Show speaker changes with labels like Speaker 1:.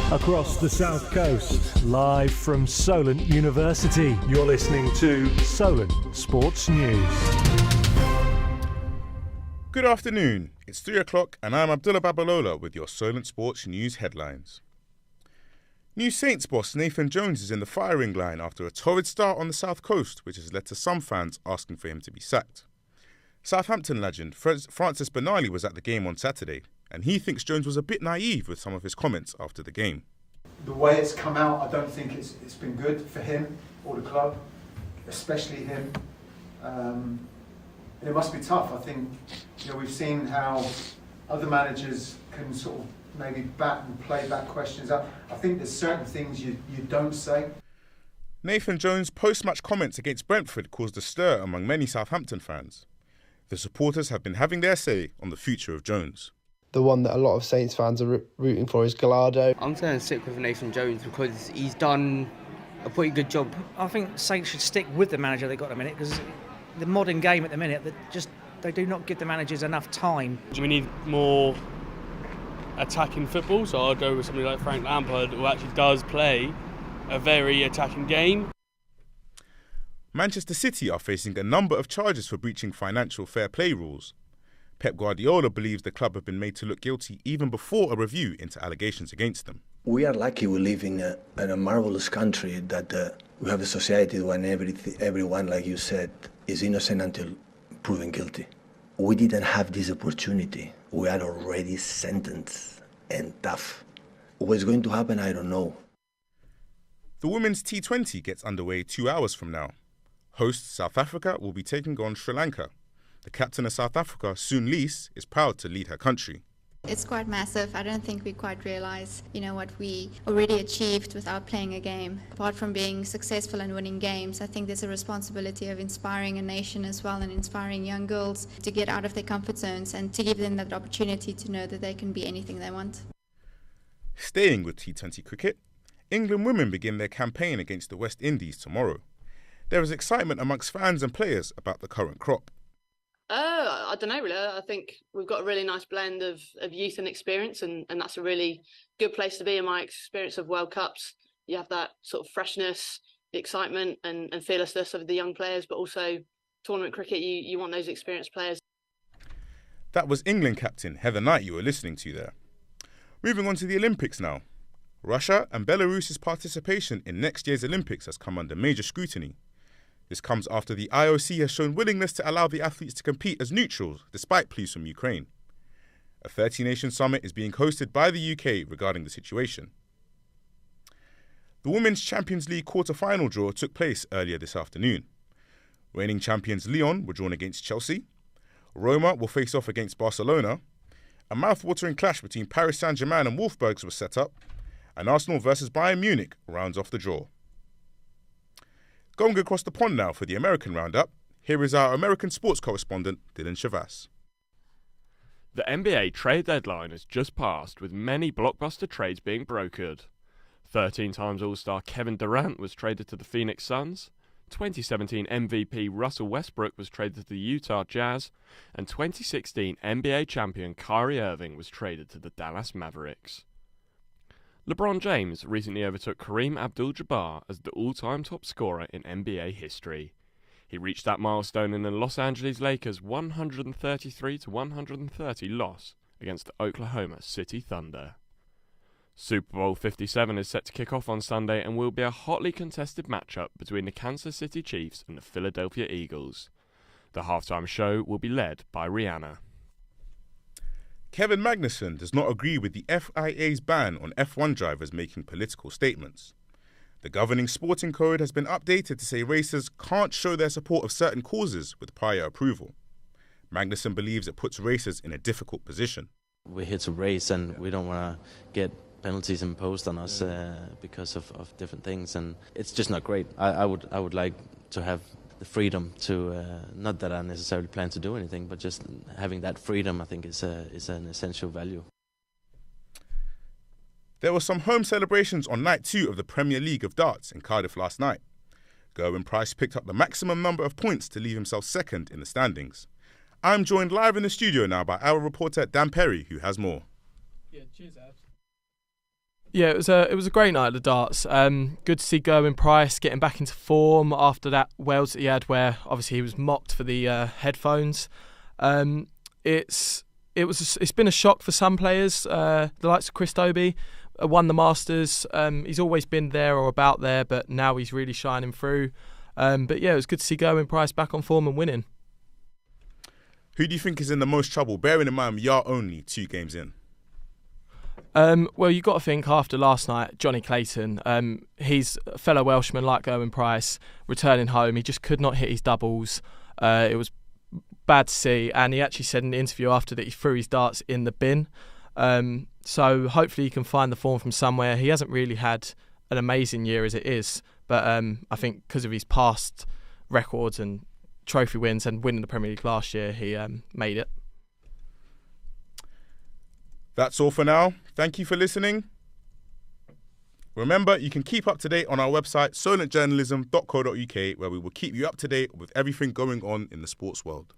Speaker 1: Across the South Coast, live from Solent University. You're listening to Solent Sports News.
Speaker 2: Good afternoon. It's 3 o'clock and I'm Abdullah Babalola with your Solent Sports News headlines. New Saints boss Nathan Jones is in the firing line after a torrid start on the South Coast, which has led to some fans asking for him to be sacked. Southampton legend Francis Benali was at the game on Saturday, and he thinks Jones was a bit naive with some of his comments after the game.
Speaker 3: The way it's come out, I don't think it's been good for him or the club, especially him. It must be tough. I think we've seen how other managers can sort of maybe bat and play back questions. I think there's certain things you don't say.
Speaker 2: Nathan Jones' post-match comments against Brentford caused a stir among many Southampton fans. The supporters have been having their say on the future of Jones.
Speaker 4: The one that a lot of Saints fans are rooting for is Gallardo.
Speaker 5: I'm going to stick with Nathan Jones because he's done a pretty good job.
Speaker 6: I think Saints should stick with the manager they've got at the minute, because the modern game at the minute, they do not give the managers enough time.
Speaker 7: We need more attacking football, so I'll go with somebody like Frank Lampard, who actually does play a very attacking game.
Speaker 2: Manchester City are facing a number of charges for breaching financial fair play rules. Pep Guardiola believes the club have been made to look guilty even before a review into allegations against them.
Speaker 8: We are lucky we live in a marvelous country that we have a society when everyone, like you said, is innocent until proven guilty. We didn't have this opportunity. We are already sentenced and tough. What's going to happen, I don't know.
Speaker 2: The Women's T20 gets underway 2 hours from now. Hosts South Africa will be taking on Sri Lanka. The captain of South Africa, Soon Lees, is proud to lead her country.
Speaker 9: It's quite massive. I don't think we quite realise, what we already achieved without playing a game. Apart from being successful and winning games, I think there's a responsibility of inspiring a nation as well, and inspiring young girls to get out of their comfort zones and to give them that opportunity to know that they can be anything they want.
Speaker 2: Staying with T20 cricket, England women begin their campaign against the West Indies tomorrow. There is excitement amongst fans and players about the current crop.
Speaker 10: I don't know, really. I think we've got a really nice blend of youth and experience, and that's a really good place to be in my experience of World Cups. You have that sort of freshness, the excitement and fearlessness of the young players, but also tournament cricket, you want those experienced players.
Speaker 2: That was England captain Heather Knight you were listening to there. Moving on to the Olympics now. Russia and Belarus's participation in next year's Olympics has come under major scrutiny. This comes after the IOC has shown willingness to allow the athletes to compete as neutrals, despite pleas from Ukraine. A 30-nation summit is being hosted by the UK regarding the situation. The Women's Champions League quarter-final draw took place earlier this afternoon. Reigning champions Lyon were drawn against Chelsea. Roma will face off against Barcelona. A mouth-watering clash between Paris Saint-Germain and Wolfsburg was set up. And Arsenal versus Bayern Munich rounds off the draw. Going across the pond now for the American roundup, here is our American sports correspondent, Dylan Shavas.
Speaker 11: The NBA trade deadline has just passed, with many blockbuster trades being brokered. 13-time All-Star Kevin Durant was traded to the Phoenix Suns, 2017 MVP Russell Westbrook was traded to the Utah Jazz, and 2016 NBA champion Kyrie Irving was traded to the Dallas Mavericks. LeBron James recently overtook Kareem Abdul-Jabbar as the all-time top scorer in NBA history. He reached that milestone in the Los Angeles Lakers' 133-130 loss against the Oklahoma City Thunder. Super Bowl 57 is set to kick off on Sunday and will be a hotly contested matchup between the Kansas City Chiefs and the Philadelphia Eagles. The halftime show will be led by Rihanna.
Speaker 2: Kevin Magnussen does not agree with the FIA's ban on F1 drivers making political statements. The governing sporting code has been updated to say racers can't show their support of certain causes with prior approval. Magnussen believes it puts racers in a difficult position.
Speaker 12: We're here to race and we don't want to get penalties imposed on us because of different things, and it's just not great. I would like to have the freedom to, not that I necessarily plan to do anything, but just having that freedom I think is an essential value.
Speaker 2: There were some home celebrations on night 2 of the Premier League of Darts in Cardiff last night. Gerwyn Price picked up the maximum number of points to leave himself second in the standings. I'm joined live in the studio now by our reporter Dan Perry, who has more.
Speaker 13: Yeah, cheers, Abs. Yeah, it was a great night at the darts. Good to see Gerwyn Price getting back into form after that Wales that he had, where obviously he was mocked for the headphones. It's been a shock for some players. The likes of Chris Dobey won the Masters. He's always been there or about there, but now he's really shining through. But yeah, it was good to see Gerwyn Price back on form and winning.
Speaker 2: Who do you think is in the most trouble, bearing in mind we are only 2 games in?
Speaker 13: Well, you've got to think after last night, Johnny Clayton, he's a fellow Welshman like Gerwyn Price, returning home. He just could not hit his doubles. It was bad to see, and he actually said in the interview after that he threw his darts in the bin. So hopefully he can find the form from somewhere. He hasn't really had an amazing year as it is, but I think because of his past records and trophy wins and winning the Premier League last year, he made it.
Speaker 2: That's all for now. Thank you for listening. Remember, you can keep up to date on our website, solentjournalism.co.uk, where we will keep you up to date with everything going on in the sports world.